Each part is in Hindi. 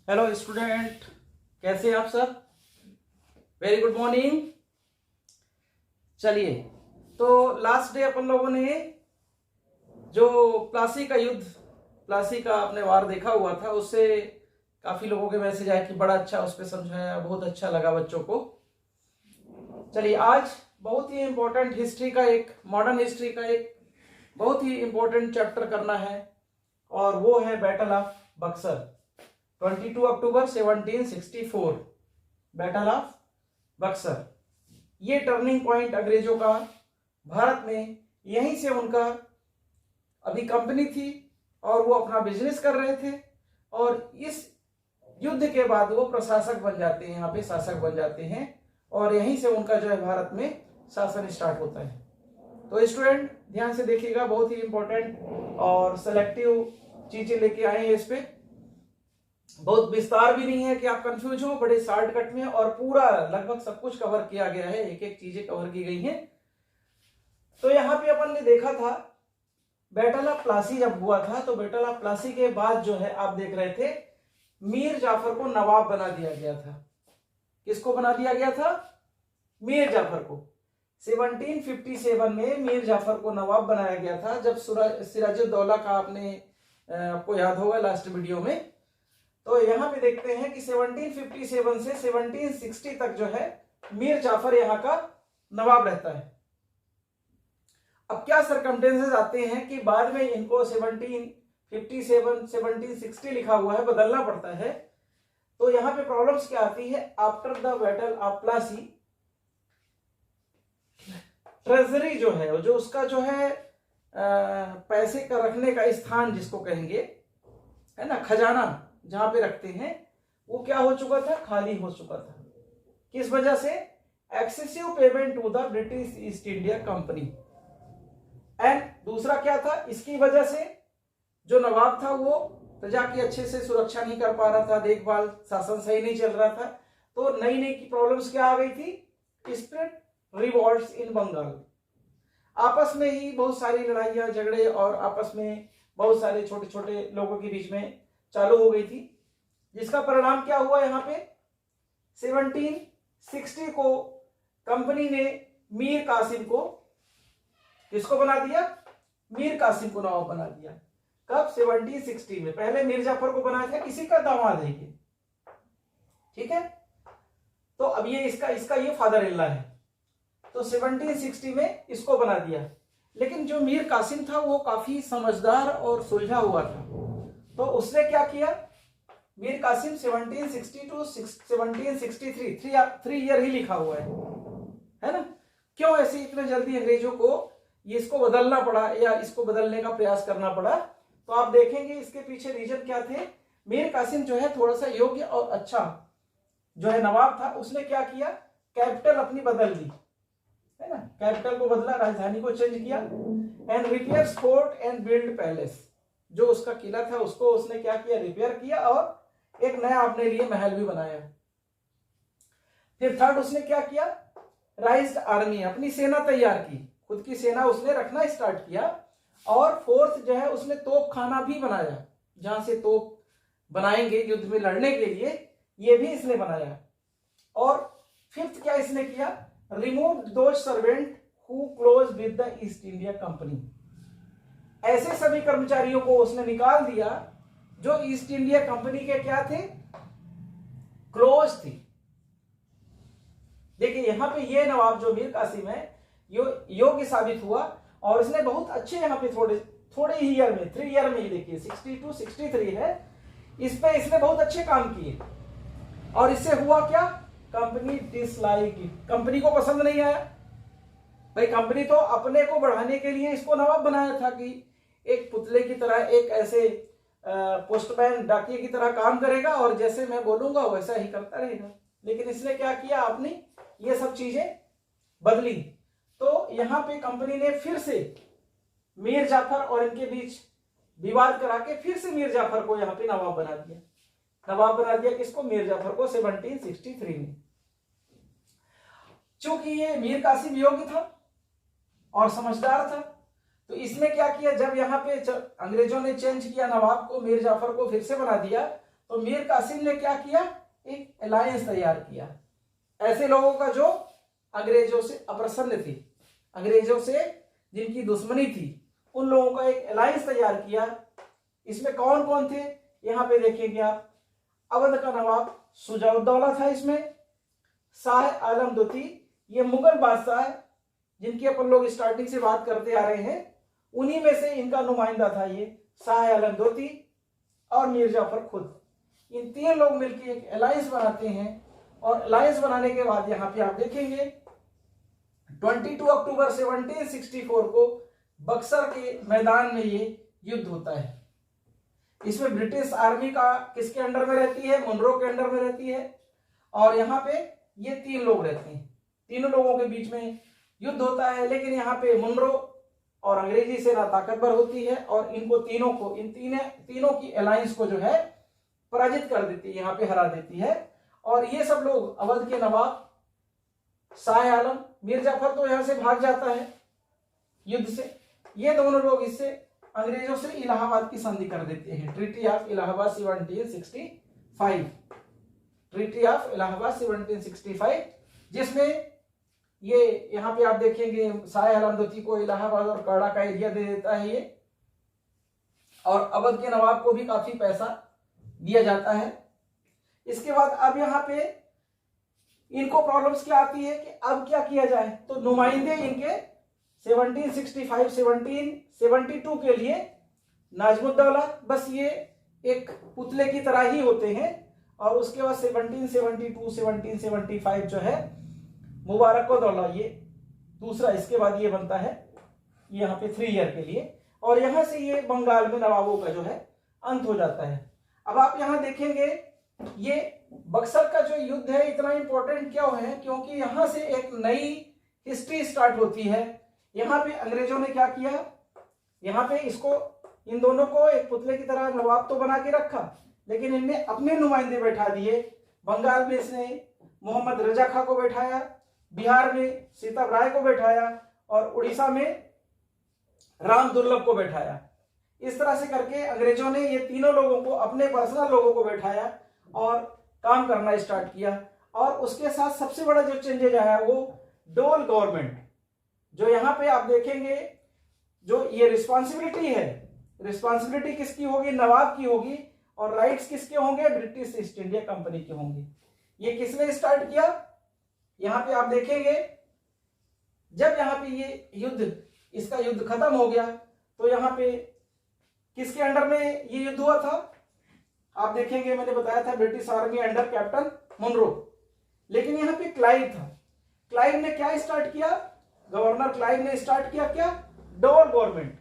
हेलो स्टूडेंट, कैसे हैं आप सब? Very good morning. चलिए, तो लास्ट डे अपन लोगों ने जो प्लासी का युद्ध, प्लासी का आपने वार देखा हुआ था, उससे काफी लोगों के मैसेज आए कि बड़ा अच्छा उस पर समझाया, बहुत अच्छा लगा बच्चों को। चलिए, आज बहुत ही इंपॉर्टेंट हिस्ट्री का एक, मॉडर्न हिस्ट्री का एक बहुत ही इंपॉर्टेंट चैप्टर करना है, और वो है battle of Buxar. 22 October 1764, battle of Buxar. ये टर्निंग पॉइंट अंग्रेजों का भारत में, यहीं से उनका अभी कंपनी थी और वो अपना बिजनेस कर रहे थे, और इस युद्ध के बाद वो प्रशासक बन जाते हैं, यहाँ पे शासक बन जाते हैं, और यहीं से उनका जो है भारत में शासन स्टार्ट होता है। तो स्टूडेंट ध्यान से देखिएगा, बहुत ही इंपॉर्टेंट और सेलेक्टिव चीजें लेके आए हैं इस पे। बहुत विस्तार भी नहीं है कि आप कंफ्यूज हो, बड़े शॉर्टकट में और पूरा लगभग सब कुछ कवर किया गया है, एक एक चीजें कवर की गई हैं। तो यहाँ पे अपन ने देखा था बैटल ऑफ प्लासी जब हुआ था, तो बैटल ऑफ प्लासी के बाद जो है आप देख रहे थे मीर जाफर को नवाब बना दिया गया था। किसको बना दिया गया था? मीर जाफर को। 1757 में मीर जाफर को नवाब बनाया गया था, जब सिराजुद्दौला का आपको याद होगा लास्ट वीडियो में। तो यहां पे देखते हैं कि 1757 से 1760 तक जो है मीर जाफर यहां का नवाब रहता है। अब क्या सर्कमस्टेंसेस आते हैं कि बाद में इनको 1757 1760 लिखा हुआ है, बदलना पड़ता है। तो यहां पे प्रॉब्लम्स क्या आती है? After the battle of Plassey, treasury जो है, जो उसका जो है पैसे का रखने का स्थान जिसको कहेंगे, है ना, खजाना जहां पे रखते हैं, वो क्या हो चुका था? खाली हो चुका था। किस वजह से? Excessive payment to the British East India company. And दूसरा क्या था? इसकी वजह से जो नवाब था वो प्रजा की अच्छे से सुरक्षा नहीं कर पा रहा था, देखभाल, शासन सही नहीं चल रहा था। तो नई नई की प्रॉब्लम्स क्या आ गई थी? स्प्लिट रिवॉल्ट्स इन बंगाल। आपस में ही बहुत सारी लड़ाइयां झगड़े और आपस में बहुत सारे छोटे छोटे लोगों के बीच में चालू हो गई थी, जिसका परिणाम क्या हुआ? यहाँ पे 1760 को कंपनी ने मीर कासिम को, किसको बना दिया? मीर कासिम को नवाब बना दिया। कब? 1760 में। पहले मीर जाफर को बनाया था, किसी का दामाद है ये, ठीक है। तो अब ये इसका ये फादर इन लॉ है, तो 1760 में इसको बना दिया। लेकिन जो मीर कासिम था वो काफी समझदार और सुलझा हुआ था, तो उसने क्या किया? मीर कासिम 1760 टू 1763 3 ईयर ही लिखा हुआ है ना। क्यों ऐसे इतने जल्दी अंग्रेजों को ये इसको बदलना पड़ा या इसको बदलने का प्रयास करना पड़ा? तो आप देखेंगे इसके पीछे रीजन क्या थे। मीर कासिम जो है थोड़ा सा योग्य और अच्छा जो है नवाब था, उसने क्या किया? कैपिटल अपनी बदल दी, है ना, कैपिटल को बदला, राजधानी को चेंज किया। And repair fort and build palace, जो उसका किला था उसको उसने क्या किया? रिपेयर किया, और एक नया अपने लिए महल भी बनाया। फिर थर्ड उसने क्या किया? राइज्ड आर्मी, अपनी सेना तैयार की, खुद की सेना उसने रखना स्टार्ट किया। और फोर्थ जो है उसने तोप खाना भी बनाया, जहां से तोप बनाएंगे युद्ध में लड़ने के लिए, ये भी इसने बनाया। और फिफ्थ क्या इसने किया? Remove those servant who close with the east India company. ऐसे सभी कर्मचारियों को उसने निकाल दिया जो ईस्ट इंडिया कंपनी के क्या थे? क्लोज थी। देखिए यहां पे ये नवाब जो मीर कासिम है योग्य साबित हुआ, और इसने बहुत अच्छे यहाँ पे थोड़े ही ईयर में, 3 ईयर में ही देखिए 62 63 है, इस पे इसने बहुत अच्छे काम किए। और इससे हुआ क्या? कंपनी डिसलाइक, कंपनी को पसंद नहीं आया। भाई कंपनी तो अपने को बढ़ाने के लिए इसको नवाब बनाया था कि एक पुतले की तरह, एक ऐसे पोस्टमैन, डाकिये की तरह काम करेगा और जैसे मैं बोलूंगा वैसा ही करता रहेगा। लेकिन इसने क्या किया? आपने ये सब चीजें बदली। तो यहां पे कंपनी ने फिर से मीर जाफर और इनके बीच विवाद करा के फिर से मीर जाफर को यहां पे नवाब बना दिया। नवाब बना दिया किसको? मीर जाफर को 1763 में। चूंकि ये मीर कासिम योग्य था और समझदार था, तो इसने क्या किया? जब यहाँ पे अंग्रेजों ने चेंज किया नवाब को, मीर जाफर को फिर से बना दिया, तो मीर कासिम ने क्या किया, एक अलायंस तैयार किया ऐसे लोगों का जो अंग्रेजों से अप्रसन्न थे, अंग्रेजों से जिनकी दुश्मनी थी, उन लोगों का एक अलायंस तैयार किया। इसमें कौन कौन थे, यहाँ पे देखेंगे आप, अवध का नवाब शुजाउद्दौला था, इसमें शाह आलम द्वितीय, ये मुगल बादशाह है जिनकी अपन लोग स्टार्टिंग से बात करते आ रहे हैं, उन्हीं में से इनका नुमाइंदा था ये शाह आलम द्वितीय और मीर जाफर खुद। इन तीन लोग मिलकर एक अलायंस बनाते हैं और अलायंस बनाने के बाद यहाँ पे आप देखेंगे 22 अक्टूबर 1764 को बक्सर के मैदान में ये युद्ध होता है। इसमें ब्रिटिश आर्मी का किसके अंडर में रहती है, मुनरो के अंडर में रहती है, और यहाँ पे ये तीन लोग रहते हैं, तीनों लोगों के बीच में युद्ध होता है। लेकिन यहाँ पे मुनरो और अंग्रेजी सेना ताकतवर होती है और इनको तीनों को, इन तीनों की अलायंस को जो है पराजित कर देती है, यहाँ पे हरा देती है। और ये सब लोग अवध के नवाब शाह आलम, मीर जाफर तो यहाँ से भाग जाता है युद्ध से, ये दोनों लोग इससे अंग्रेजों से इलाहाबाद की संधि कर देते हैं, treaty of Allahabad 1765, treaty of Allahabad 1765, जिसमें ये यहाँ पे आप देखेंगे शाह आलम द्वितीय को इलाहाबाद और कड़ा का एरिया दे देता है ये, और अवध के नवाब को भी काफी पैसा दिया जाता है। इसके बाद अब यहाँ पे इनको प्रॉब्लम्स क्या आती है कि अब क्या किया जाए, तो नुमाइंदे इनके 1765 1772 के लिए नाजमुद्दौला, बस ये एक पुतले की तरह ही होते हैं, और उसके बाद 1772 1775 जो है मुबारकोदौला, ये दूसरा, इसके बाद ये बनता है यहाँ पे 3 ईयर के लिए, और यहाँ से ये बंगाल में नवाबों का जो है अंत हो जाता है। अब आप यहाँ देखेंगे ये बक्सर का जो युद्ध है इतना इंपॉर्टेंट क्यों है, क्योंकि यहाँ से एक नई हिस्ट्री स्टार्ट होती है। यहाँ पे अंग्रेजों ने क्या किया, यहाँ पे इसको, इन दोनों को एक पुतले की तरह नवाब तो बना के रखा, लेकिन इनने अपने नुमाइंदे बैठा दिए। बंगाल में इसने मोहम्मद रजा खां को बैठाया, बिहार में सीताब राय को बैठाया, और उड़ीसा में राम दुर्लभ को बैठाया। इस तरह से करके अंग्रेजों ने ये तीनों लोगों को, अपने पर्सनल लोगों को बैठाया और काम करना स्टार्ट किया। और उसके साथ सबसे बड़ा जो चेंजेज आया वो डोल गवर्नमेंट, जो यहाँ पे आप देखेंगे जो ये रिस्पॉन्सिबिलिटी है, रिस्पॉन्सिबिलिटी किसकी होगी, नवाब की होगी, और राइट्स किसके होंगे, ब्रिटिश ईस्ट इंडिया कंपनी के होंगे। ये किसने स्टार्ट किया, यहाँ पे आप देखेंगे जब यहाँ पे ये युद्ध, इसका युद्ध खत्म हो गया, तो यहाँ पे किसके अंडर में ये युद्ध हुआ था, आप देखेंगे मैंने बताया था British army under captain Munro. लेकिन यहाँ पे क्लाइव था, क्लाइव ने क्या स्टार्ट किया, गवर्नर क्लाइव ने स्टार्ट किया क्या, डोल गवर्नमेंट,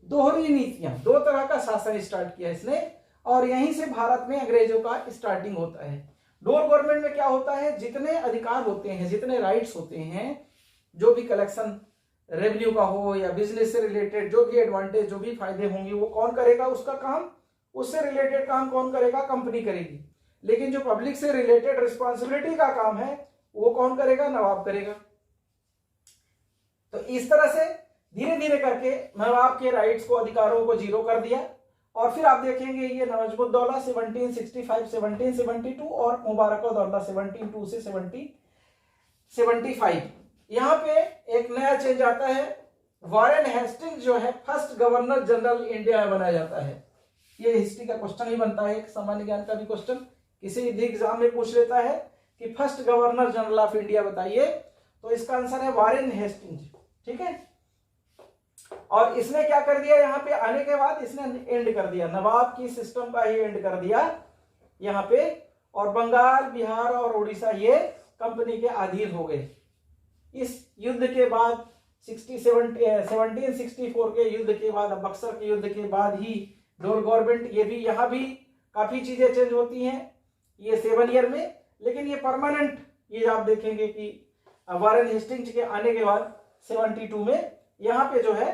दोहरी नीतियां, दो तरह का शासन स्टार्ट किया इसने, और यहीं से भारत में अंग्रेजों का स्टार्टिंग होता है। डोल गवर्नमेंट में क्या होता है, जितने अधिकार होते हैं, जितने राइट्स होते हैं, जो भी कलेक्शन रेवेन्यू का हो या बिजनेस से रिलेटेड जो भी एडवांटेज, जो भी फायदे होंगे, वो कौन करेगा, उसका काम, उससे रिलेटेड काम कौन करेगा, कंपनी करेगी। लेकिन जो पब्लिक से रिलेटेड रिस्पॉन्सिबिलिटी का काम है वो कौन करेगा, नवाब करेगा। तो इस तरह से धीरे धीरे करके नवाब के राइट्स को, अधिकारों को जीरो कर दिया। और फिर आप देखेंगे ये नजमुद्दौला 1765 1772 और मुबारकोदौला 1772 से 1775। यहाँ पे एक नया चेंज आता है, वारेन हेस्टिंग्स जो है फर्स्ट गवर्नर जनरल इंडिया में बनाया जाता है। ये हिस्ट्री का क्वेश्चन ही बनता है, एक सामान्य ज्ञान का भी क्वेश्चन किसी भी एग्जाम में पूछ लेता है कि first governor general of India बताइए, तो इसका आंसर है वारेन हेस्टिंग्स। ठीक है, और इसने क्या कर दिया, यहाँ पे आने के बाद इसने एंड कर दिया, नवाब की सिस्टम का ही एंड कर दिया यहाँ पे, और बंगाल, बिहार और उड़ीसा ये कंपनी के अधीन हो गए। इस युद्ध के बाद 1764 के युद्ध के बाद, बक्सर के युद्ध के बाद ही डोल गवर्नमेंट, ये भी, यहाँ भी काफी चीजें चेंज होती हैं ये 7 ईयर में, लेकिन ये परमानेंट, ये आप देखेंगे कि वारेन हेस्टिंग्स के आने के बाद 72 में यहाँ पे जो है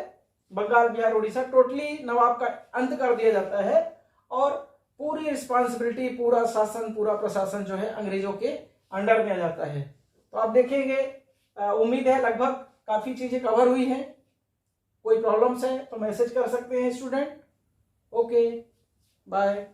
बंगाल, बिहार, उड़ीसा टोटली नवाब का अंत कर दिया जाता है, और पूरी रिस्पॉन्सिबिलिटी, पूरा शासन, पूरा प्रशासन जो है अंग्रेजों के अंडर में आ जाता है। तो आप देखेंगे, उम्मीद है लगभग काफी चीजें कवर हुई हैं। कोई प्रॉब्लम्स है तो मैसेज कर सकते हैं स्टूडेंट। Okay, bye.